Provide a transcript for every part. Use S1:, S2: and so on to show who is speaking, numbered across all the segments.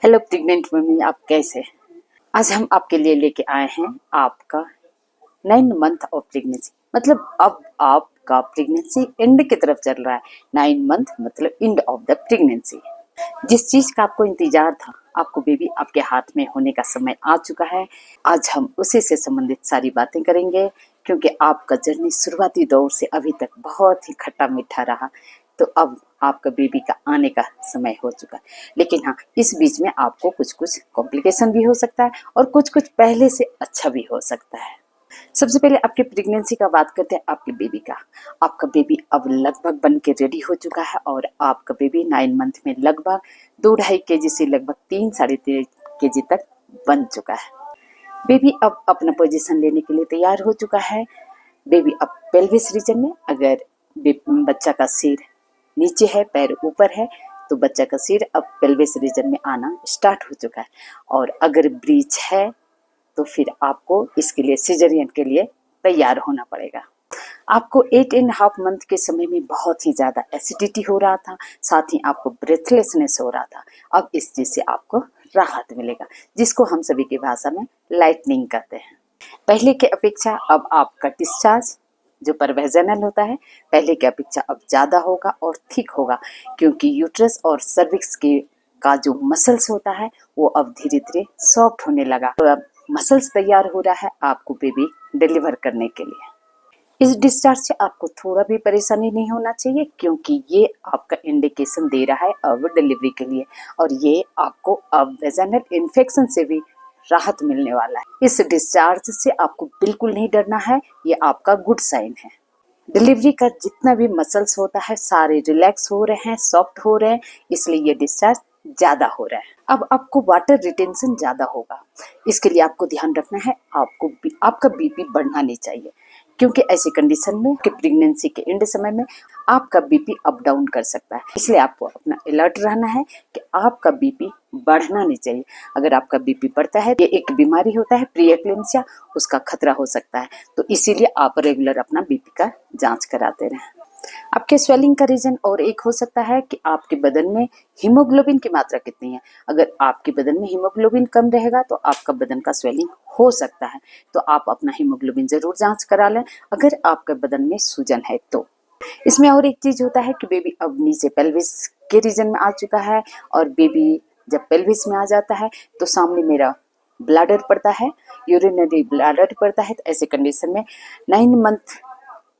S1: Hello pregnant mummy, आप कैसे हैं? आज हम आपके लिए लेके आए हैं आपका 9 मंथ ऑफ प्रेगनेंसी। मतलब अब आपका प्रेगनेंसी एंड की तरफ चल रहा है। 9 मंथ मतलब एंड ऑफ द प्रेगनेंसी। जिस चीज का आपको इंतजार था, आपको बेबी आपके हाथ में होने का समय आ चुका है। आज हम उसी से संबंधित सारी बातें करेंगे, क्योंकि आपका जर्नी शुरुआती दौर से अभी तक बहुत ही खट्टा मीठा रहा। तो अब आपका बेबी का आने का समय हो चुका है। लेकिन हाँ, इस बीच में आपको कुछ कुछ कॉम्प्लिकेशन भी हो सकता है और कुछ कुछ पहले से अच्छा भी हो सकता है। सबसे पहले आपके प्रेगनेंसी का बात करते हैं, आपके बेबी का। आपका बेबी अब लगभग बन के रेडी हो चुका है और आपका बेबी 9 मंथ में लगभग 2-2.5 kg से लगभग 3-3.5 kg तक बन चुका है। बेबी अब अपना पोजीशन लेने के लिए तैयार हो चुका है। बेबी अब पेल्विस रीजन में, अगर बच्चा का सिर नीचे है, पैर ऊपर है, तो बच्चा का सिर अब पेल्विस रीजन में आना स्टार्ट हो चुका है। और अगर ब्रीच है तो फिर आपको इसके लिए सिजेरियन के लिए तैयार होना पड़ेगा। आपको 8.5 मंथ के समय में बहुत ही ज़्यादा एसिडिटी हो रहा था, साथ ही आपको ब्रेथलेसनेस हो रहा था। अब इस चीज़ से आपको राहत मिलेगा, जिसको हम सभी की भाषा में लाइटनिंग कहते हैं। पहले की अपेक्षा अब आपका डिस्चार्ज जो परवेजनल होता है, पहले की अपेक्षा अब ज़्यादा होगा और थिक होगा, क्योंकि यूट्रस और सर्विक्स के का जो मसल्स होता है वो अब धीरे धीरे सॉफ्ट होने लगा। तो अब मसल्स तैयार हो रहा है आपको बेबी डिलीवर करने के लिए। इस डिस्चार्ज से आपको थोड़ा भी परेशानी नहीं होना चाहिए, क्योंकि ये आपका इंडिकेशन दे रहा है अब डिलीवरी के लिए, और ये आपको अब वेजाइनल इन्फेक्शन से भी राहत मिलने वाला है। इस डिस्चार्ज से आपको बिल्कुल नहीं डरना है, ये आपका गुड साइन है। डिलीवरी का जितना भी मसल्स होता है सारे रिलैक्स हो रहे हैं, सॉफ्ट हो रहे हैं, इसलिए ये डिस्चार्ज ज़्यादा हो रहा है। अब आपको वाटर रिटेंशन ज़्यादा होगा। इसके लिए आपको ध्यान रखना है, आपका बीपी बढ़ना नहीं चाहिए, क्योंकि ऐसी कंडीशन में कि प्रेगनेंसी के एंड समय में आपका बीपी अप डाउन कर सकता है। इसलिए आपको अपना अलर्ट रहना है कि आपका बीपी बढ़ना नहीं चाहिए। अगर आपका बीपी बढ़ता है, ये एक बीमारी होता है प्री एक्लेम्सिया, उसका खतरा हो सकता है। तो इसीलिए आप रेगुलर अपना बीपी का जांच कराते रहें। आपके स्वेलिंग का रीजन और एक हो सकता है कि आपके बदन में हीमोग्लोबिन की मात्रा कितनी है। अगर आपके बदन में हीमोग्लोबिन कम रहेगा तो आपका बदन का स्वेलिंग हो सकता है। तो आप अपना हीमोग्लोबिन जरूर जांच करा लें अगर आपके बदन में सूजन है तो। इसमें और एक चीज होता है कि बेबी अब नीचे पेल्विस के रीजन में आ चुका है, और बेबी जब पेल्विस में आ जाता है तो सामने मेरा ब्लैडर पड़ता है, यूरिनरी ब्लैडर पड़ता है। तो ऐसे कंडीशन में 9 मंथ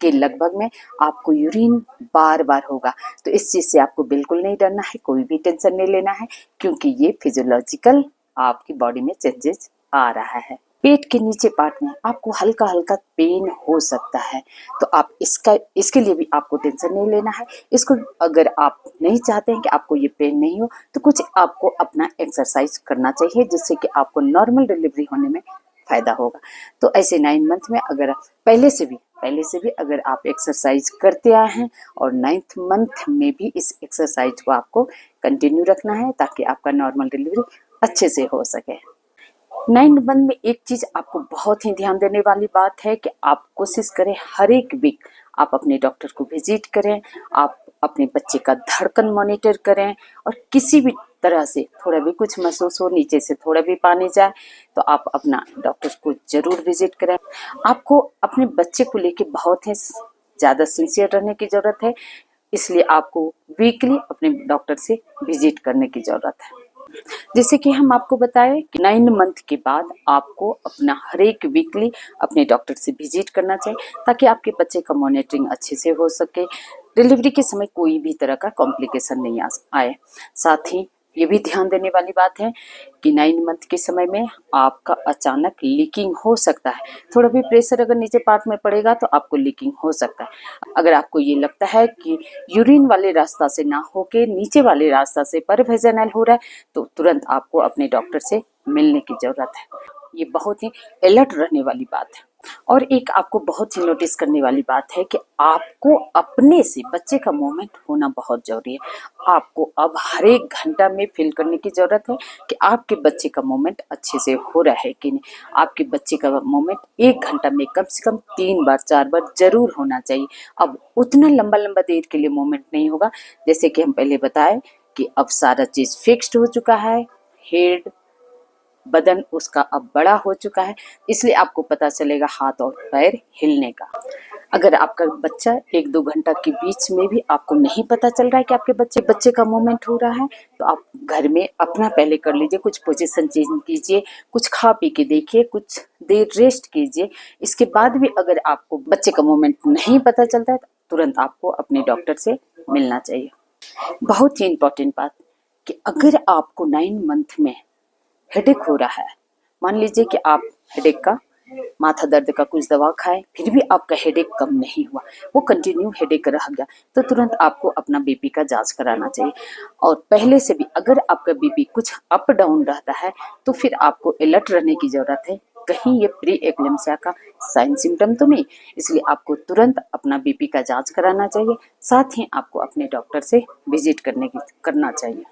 S1: के लगभग में आपको यूरिन बार बार होगा। तो इस चीज से आपको बिल्कुल नहीं डरना है, कोई भी टेंशन नहीं लेना है, क्योंकि ये फिजियोलॉजिकल आपकी बॉडी में चेंजेस आ रहा है। पेट के नीचे पार्ट में आपको हल्का हल्का पेन हो सकता है, तो आप इसके लिए भी आपको टेंशन नहीं लेना है। इसको अगर आप नहीं चाहते हैं कि आपको ये पेन नहीं हो, तो कुछ आपको अपना एक्सरसाइज करना चाहिए, जिससे कि आपको नॉर्मल डिलीवरी होने में फायदा होगा। तो ऐसे 9 मंथ में अगर पहले से भी अगर आप एक्सरसाइज करते आए हैं, और 9th मंथ में भी इस एक्सरसाइज को आपको कंटिन्यू रखना है, ताकि आपका नॉर्मल डिलीवरी अच्छे से हो सके। 9 मंथ में एक चीज आपको बहुत ही ध्यान देने वाली बात है कि आप कोशिश करें हर एक वीक आप अपने डॉक्टर को विजिट करें। आप अपने बच्चे का धड़कन मॉनिटर करें, और किसी भी तरह से थोड़ा भी कुछ महसूस हो, नीचे से थोड़ा भी पानी जाए, तो आप अपना डॉक्टर को जरूर विजिट करें। आपको अपने बच्चे को लेके बहुत ही ज़्यादा सिंसियर रहने की ज़रूरत है, इसलिए आपको वीकली अपने डॉक्टर से विजिट करने की ज़रूरत है। जैसे कि हम आपको बताएं कि 9 मंथ के बाद आपको अपना हर एक वीकली अपने डॉक्टर से विजिट करना चाहिए, ताकि आपके बच्चे का मॉनिटरिंग अच्छे से हो सके, डिलीवरी के समय कोई भी तरह का कॉम्प्लिकेशन नहीं आए। साथ ही ये भी ध्यान देने वाली बात है कि 9 मंथ के समय में आपका अचानक लीकिंग हो सकता है। थोड़ा भी प्रेशर अगर नीचे पार्ट में पड़ेगा तो आपको लीकिंग हो सकता है। अगर आपको ये लगता है कि यूरिन वाले रास्ता से ना होके नीचे वाले रास्ता से परवेजनल हो रहा है, तो तुरंत आपको अपने डॉक्टर से मिलने की जरूरत है। ये बहुत ही अलर्ट रहने वाली बात है। और एक आपको बहुत ही नोटिस करने वाली बात है कि आपको अपने से बच्चे का मूवमेंट होना बहुत जरूरी है। आपको अब हर एक घंटा में फील करने की जरूरत है कि आपके बच्चे का मूवमेंट अच्छे से हो रहा है कि नहीं। आपके बच्चे का मूवमेंट 1 घंटा में कम से कम 3 बार 4 बार जरूर होना चाहिए। अब उतना लंबा लंबा देर के लिए मूवमेंट नहीं होगा, जैसे कि हम पहले बताए कि अब सारा चीज फिक्स्ड हो चुका है, हेड बदन उसका अब बड़ा हो चुका है, इसलिए आपको पता चलेगा हाथ और पैर हिलने का। अगर आपका बच्चा 1-2 घंटा के बीच में भी आपको नहीं पता चल रहा है कि आपके बच्चे का मूवमेंट हो रहा है, तो आप घर में अपना पहले कर लीजिए, कुछ पोजीशन चेंज कीजिए, कुछ खा पी के देखिए, कुछ देर रेस्ट कीजिए। इसके बाद भी अगर आपको बच्चे का मूवमेंट नहीं पता चलता है, तो तुरंत आपको अपने डॉक्टर से मिलना चाहिए। बहुत ही इंपॉर्टेंट बात कि अगर आपको 9 मंथ में हेडेक हो रहा है, मान लीजिए कि आप हेडेक का माथा दर्द का कुछ दवा खाए, फिर भी आपका हेडेक कम नहीं हुआ, वो कंटिन्यू हेडेक रह गया, तो तुरंत आपको अपना बीपी का जांच कराना चाहिए। और पहले से भी अगर आपका बीपी कुछ अप डाउन रहता है, तो फिर आपको अलर्ट रहने की जरूरत है, कहीं ये प्री एक्लेम्सिया का साइन सिम्टम तो नहीं। इसलिए आपको तुरंत अपना बीपी का जांच कराना चाहिए, साथ ही आपको अपने डॉक्टर से विजिट करना चाहिए।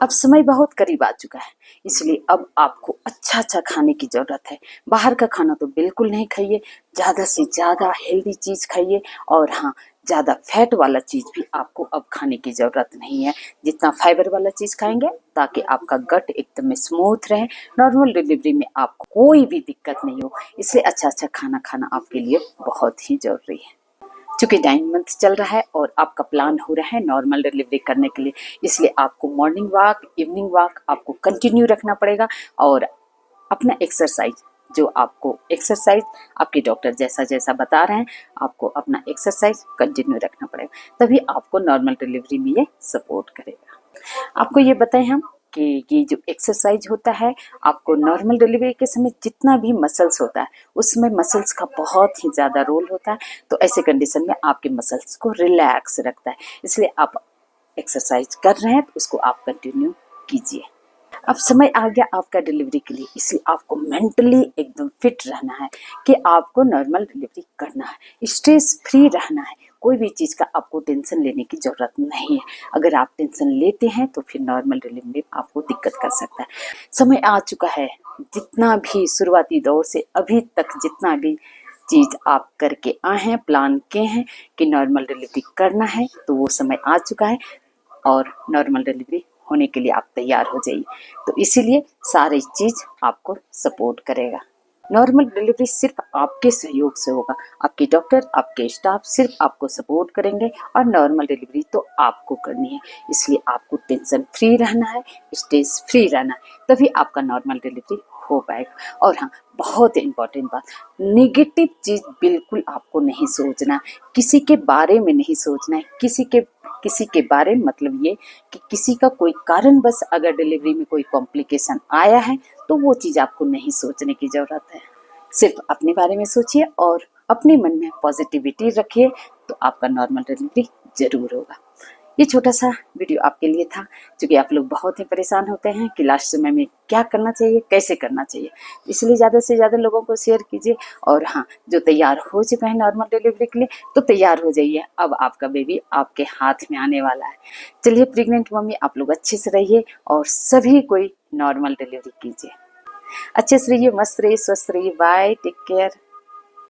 S1: अब समय बहुत करीब आ चुका है, इसलिए अब आपको अच्छा खाने की जरूरत है। बाहर का खाना तो बिल्कुल नहीं खाइए, ज़्यादा से ज़्यादा हेल्दी चीज़ खाइए। और हाँ, ज़्यादा फैट वाला चीज़ भी आपको अब खाने की ज़रूरत नहीं है। जितना फाइबर वाला चीज़ खाएंगे, ताकि आपका गट एकदम स्मूथ रहे, नॉर्मल डिलीवरी में आपको कोई भी दिक्कत नहीं हो, इसलिए अच्छा खाना खाना आपके लिए बहुत ही ज़रूरी है। चूंकि 9 मंथ चल रहा है और आपका प्लान हो रहा है नॉर्मल डिलीवरी करने के लिए, इसलिए आपको मॉर्निंग वॉक, इवनिंग वॉक आपको कंटिन्यू रखना पड़ेगा। और अपना एक्सरसाइज, जो आपको एक्सरसाइज आपके डॉक्टर जैसा जैसा बता रहे हैं, आपको अपना एक्सरसाइज कंटिन्यू रखना पड़ेगा, तभी आपको नॉर्मल डिलीवरी में ये सपोर्ट करेगा। आपको ये बताएं हम कि ये जो एक्सरसाइज होता है, आपको नॉर्मल डिलीवरी के समय जितना भी मसल्स होता है, उसमें मसल्स का बहुत ही ज़्यादा रोल होता है। तो ऐसे कंडीशन में आपके मसल्स को रिलैक्स रखता है, इसलिए आप एक्सरसाइज कर रहे हैं तो उसको आप कंटिन्यू कीजिए। अब समय आ गया आपका डिलीवरी के लिए, इसलिए आपको मेंटली एकदम फिट रहना है कि आपको नॉर्मल डिलीवरी करना है, स्ट्रेस फ्री रहना है। कोई भी चीज़ का आपको टेंशन लेने की ज़रूरत नहीं है। अगर आप टेंशन लेते हैं तो फिर नॉर्मल डिलीवरी आपको दिक्कत कर सकता है। समय आ चुका है, जितना भी शुरुआती दौर से अभी तक जितना भी चीज़ आप करके आए हैं, प्लान किए हैं कि नॉर्मल डिलीवरी करना है, तो वो समय आ चुका है और नॉर्मल डिलीवरी होने के लिए आप तैयार हो जाइए। तो इसीलिए सारी चीज़ आपको सपोर्ट करेगा। नॉर्मल डिलीवरी सिर्फ आपके सहयोग से होगा, आपके डॉक्टर, आपके स्टाफ सिर्फ आपको सपोर्ट करेंगे, और नॉर्मल डिलीवरी तो आपको करनी है। इसलिए आपको टेंशन फ्री रहना है, स्ट्रेस फ्री रहना है, तभी आपका नॉर्मल डिलीवरी हो पाएगा। और हाँ, बहुत इम्पोर्टेंट बात, नेगेटिव चीज़ बिल्कुल आपको नहीं सोचना, किसी के बारे में नहीं सोचना है। किसी के बारे में मतलब ये कि किसी का कोई कारण बस अगर डिलीवरी में कोई कॉम्प्लिकेशन आया है, तो वो चीज़ आपको नहीं सोचने की ज़रूरत है। सिर्फ अपने बारे में सोचिए और अपने मन में पॉजिटिविटी रखिए, तो आपका नॉर्मल डिलीवरी ज़रूर होगा। ये छोटा सा वीडियो आपके लिए था, क्योंकि आप लोग बहुत ही परेशान होते हैं कि लास्ट समय में क्या करना चाहिए, कैसे करना चाहिए, इसलिए ज़्यादा से ज़्यादा लोगों को शेयर कीजिए। और हाँ, जो तैयार हो चुका है नॉर्मल डिलीवरी के लिए, तो तैयार हो जाइए, अब आपका बेबी आपके हाथ में आने वाला है। चलिए प्रेग्नेंट मम्मी, आप लोग अच्छे से रहिए और सभी कोई नॉर्मल डिलीवरी कीजिए। अच्छे से रहिए, मस्त रहिए, स्वस्थ रहिए। Bye, take care.